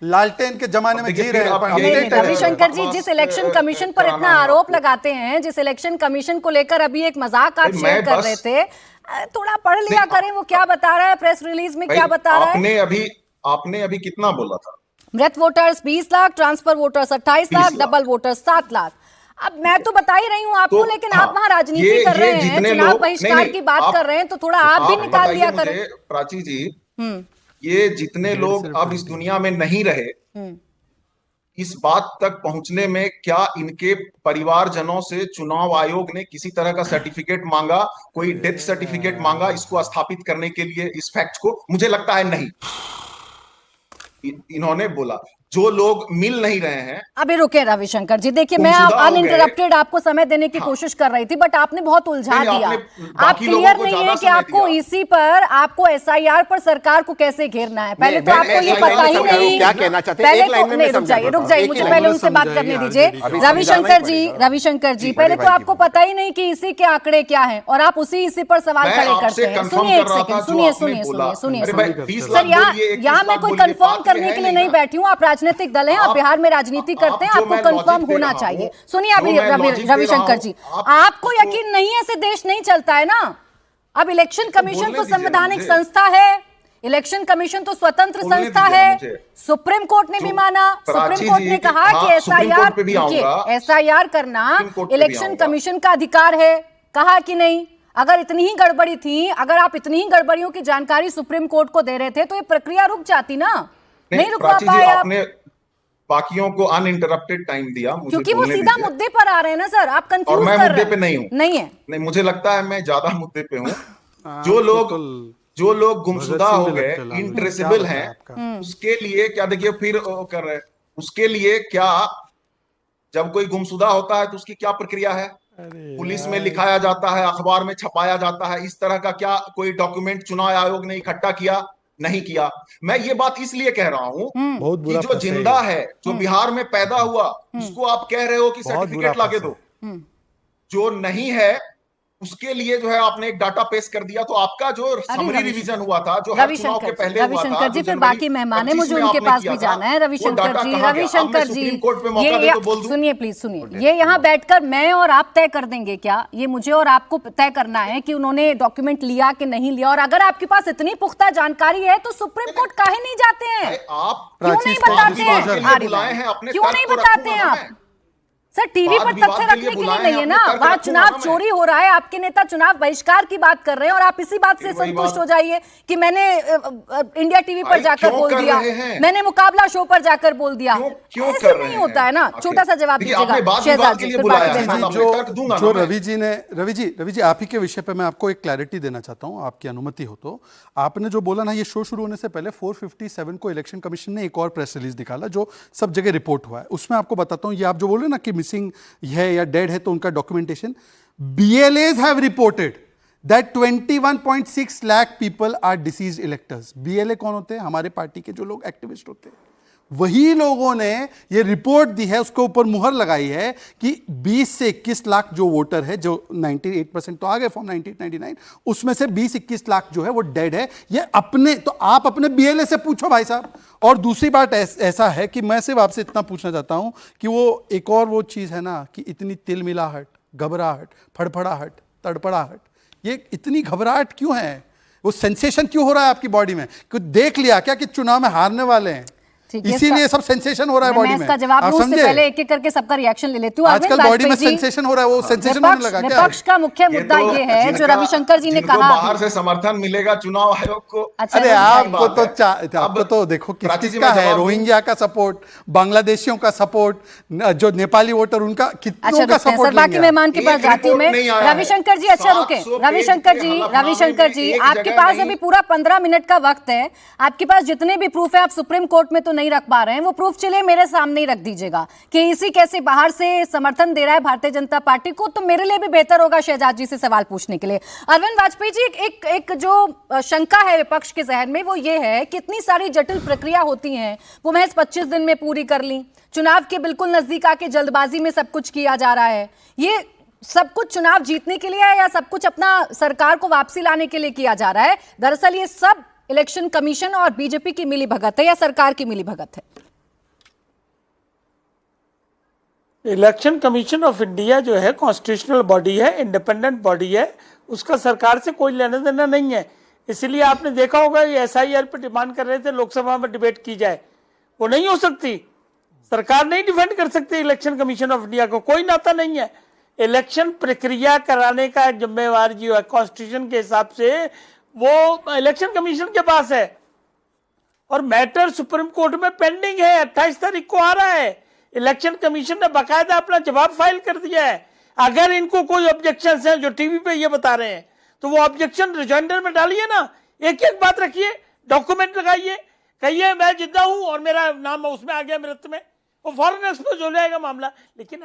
लालटेन के जमाने में जी रहे हैं। रविशंकर जी, जिस इलेक्शन कमीशन पर इतना आरोप लगाते हैं, जिस इलेक्शन कमीशन को लेकर अभी एक मजाक आप शेयर कर रहे थे, थोड़ा पढ़ लिया करें वो क्या बता रहा है, प्रेस रिलीज में क्या बता रहा है। आपने अभी कितना बोला था? मृत voters 20 lakh, transfer voters 28 lakh, double voters 7 lakh. अब मैं तो बता ही रही हूँ आपको, तो, लेकिन आप वहां राजनीति कर रहे हैं, चुनाव बहिष्कार की बात कर रहे हैं, तो थोड़ा आप भी निकाल लिया करें। प्राची जी, ये जितने लोग अब इस दुनिया में नहीं रहे, इस बात तक पहुंचने में क्या इनके परिवारजनों से चुनाव आयोग ने किसी तरह का सर्टिफिकेट मांगा, कोई डेथ सर्टिफिकेट मांगा इसको स्थापित करने के लिए, इस फैक्ट को? मुझे लगता है नहीं। इन्होंने बोला जो लोग मिल नहीं रहे हैं। अभी रुके रविशंकर जी, देखिए मैं अनइंटरप्टेड आपको समय देने की कोशिश कर रही थी, बट आपने बहुत उलझा दिया। आप क्लियर नहीं है कि आपको ईसी पर, आपको एसआईआर पर सरकार को कैसे घेरना है। पहले तो आपको ये पता ही नहीं क्या कहना चाहते हैं। पहले तो रुक जाइए, मुझे पहले उनसे बात करने दीजिए। रविशंकर जी, पहले तो आपको पता ही नहीं कि ईसी के आंकड़े क्या है, और आप उसी ईसी पर सवाल खड़े करते हैं। सुनिए एक सेकंड, सुनिए सर, यहाँ मैं कोई कंफर्म करने के लिए नहीं बैठी हूँ। आप राजनीतिक दल हैं, आप बिहार में राजनीति करते हैं, आपको कंफर्म होना चाहिए। सुनिए अभी रविशंकर जी, आपको यकीन नहीं है, ऐसे देश नहीं चलता है ना। अब इलेक्शन कमीशन तो संवैधानिक संस्था है, इलेक्शन कमीशन तो स्वतंत्र संस्था है। सुप्रीम कोर्ट ने भी माना, सुप्रीम कोर्ट ने कहा कि एसआईआर करना इलेक्शन कमीशन का अधिकार है, कहा कि नहीं। अगर इतनी ही गड़बड़ी थी, अगर आप इतनी ही गड़बड़ियों की जानकारी सुप्रीम कोर्ट को दे रहे थे, तो ये प्रक्रिया रुक जाती ना। नहीं रुक पाए आपने। बाकियों को अनइंटरप्टेड टाइम दिया, क्योंकि वो सीधा मुद्दे पर आ रहे हैं ना सर, आप कंफ्यूज कर रहे हैं। मैं मुद्दे पे नहीं हूँ, नहीं है, नहीं, मुझे लगता है मैं ज्यादा मुद्दे पे हूँ। जो लोग गुमशुदा हो गए, इनट्रेसेबल हैं, उसके लिए क्या, देखिए फिर कर रहे हैं, उसके लिए क्या, जब कोई गुमशुदा होता है तो उसकी क्या प्रक्रिया है? पुलिस में लिखाया जाता है, अखबार में छपाया जाता है, इस तरह का क्या कोई डॉक्यूमेंट चुनाव आयोग ने इकट्ठा किया? नहीं किया। मैं ये बात इसलिए कह रहा हूं कि जो जिंदा है, जो बिहार में पैदा हुआ, उसको आप कह रहे हो कि सर्टिफिकेट लाके दो। जो नहीं है उसके लिए जो है आपने एक डाटा पेश कर दिया, तो आपका जो समरी रिवीजन हुआ था, जो हर चुनाव के पहले हुआ था, रविशंकर जी, फिर बाकी मेहमान है, मुझे उनके पास भी जाना है। रविशंकर जी, ये सुनिए प्लीज, सुनिए। ये यहाँ बैठकर मैं और आप तय कर देंगे क्या? ये मुझे और आपको तय करना है कि उन्होंने डॉक्यूमेंट लिया कि नहीं लिया। और अगर आपके पास इतनी पुख्ता जानकारी है तो सुप्रीम कोर्ट काहे नहीं जाते हैं? आप क्यों नहीं बताते हैं? क्यों नहीं बताते हैं आप? सर, टीवी पर तथ्य रखने के लिए नहीं है ना, वहां चुनाव चोरी हो रहा है, आपके नेता चुनाव बहिष्कार की बात कर रहे हैं, और आप इसी बात से संतुष्ट हो जाइए कि मैंने इंडिया टीवी पर जाकर बोल दिया, मैंने मुकाबला शो पर जाकर बोल दिया। ऐसे नहीं होता है ना। छोटा सा जवाब दीजिएगा शहजाद जी। जो रवि जी, आप ही के विषय पे मैं आपको एक क्लैरिटी देना चाहता हूं, आपकी अनुमति हो तो। आपने जो बोला ना, ये शो शुरू होने से पहले 457 को इलेक्शन कमीशन ने एक और प्रेस रिलीज निकाला जो सब जगह रिपोर्ट हुआ है। उसमें आपको बताता हूं, ये आप जो बोले ना कि मिसिंग है या डेड है, तो उनका documentation, BLAs have reported that 21.6 lakh people are deceased electors। BLA कौन होते हैं? हमारे पार्टी के जो लोग एक्टिविस्ट होते हैं, वही लोगों ने ये रिपोर्ट दी है, उसके ऊपर मुहर लगाई है कि 20 से 21 लाख जो वोटर है, जो 98% तो आ गए फॉर्म 1999, उसमें से 20-21 लाख जो है वो डेड है। ये अपने, तो आप अपने BLA से पूछो भाई साहब। और दूसरी बात ऐसा है कि मैं सिर्फ आपसे इतना पूछना चाहता हूं कि वो एक और वो चीज है ना कि इतनी तिलमिलाहट, घबराहट, फड़फड़ाहट, तड़पड़ाहट, ये इतनी घबराहट क्यों है? वो सेंसेशन क्यों हो रहा है आपकी बॉडी में? कुछ देख लिया क्या कि चुनाव में हारने वाले हैं, इसीलिए सब सेंसेशन हो रहा है बॉडी में? इसका जवाब दूं उससे पहले एक एक करके सबका रिएक्शन ले लेती हूं। आजकल बॉडी में सेंसेशन हो रहा है, वो सेंसेशन होने लगा क्या? विपक्ष का मुख्य मुद्दा ये है जो रविशंकर जी ने कहा, बाहर से समर्थन मिलेगा चुनाव आयोग को। अरे आपको तो देखो किसका है, रोहिंग्या का सपोर्ट, बांग्लादेशियों का सपोर्ट, जो नेपाली वोटर उनका कितनों का सपोर्ट। बाकी मेहमान के पास जाती हूँ मैं। रविशंकर जी, अच्छा रुके। रविशंकर जी, आपके पास अभी पूरा 15 मिनट का वक्त है। आपके पास जितने भी प्रूफ है, आप सुप्रीम कोर्ट में तो नहीं रख पा रहे हैं, वो प्रूफ चलिए मेरे सामने ही रख दीजिएगा कि इसी कैसे बाहर से समर्थन दे रहा है भारतीय जनता पार्टी को, तो मेरे लिए भी बेहतर होगा शहजाद जी से सवाल पूछने के लिए। अरविंद वाजपेयी जी, एक जो शंका है विपक्ष के जहन में वो ये है कि इतनी सारी जटिल प्रक्रिया होती हैं, वो महज 25 दिन में पूरी कर ली, चुनाव के बिल्कुल नजदीक आके जल्दबाजी में सब कुछ किया जा रहा है। ये सब कुछ चुनाव जीतने के लिए है या सब कुछ अपना सरकार को वापसी लाने के लिए किया जा रहा है? दरअसल ये सब इलेक्शन कमीशन और बीजेपी की मिली भगत है या सरकार की मिली भगत है? इलेक्शन कमीशन ऑफ इंडिया जो है कॉन्स्टिट्यूशनल बॉडी है, इंडिपेंडेंट बॉडी है, उसका सरकार से कोई लेना देना नहीं है। इसलिए आपने देखा होगा ये SIR पे डिमांड कर रहे थे लोकसभा में डिबेट की जाए, वो नहीं हो सकती। सरकार नहीं डिफेंड कर सकती इलेक्शन कमीशन ऑफ इंडिया को, कोई नाता नहीं है। इलेक्शन प्रक्रिया कराने का जिम्मेवार जो है कॉन्स्टिट्यूशन के हिसाब से वो इलेक्शन कमीशन के पास है, और मैटर सुप्रीम कोर्ट में पेंडिंग है, 28 तारीख को आ रहा है। इलेक्शन कमीशन ने बाकायदा अपना जवाब फाइल कर दिया है। अगर इनको कोई ऑब्जेक्शन है जो टीवी पे ये बता रहे हैं, तो वो ऑब्जेक्शन रिजॉइंडर में डालिए ना, एक एक बात रखिए, डॉक्यूमेंट लगाइए, कहिए मैं जिद्दा हूं और मेरा नाम उसमें आ गया मेरठ में, वो फौरन एक्सपोज हो जाएगा मामला। लेकिन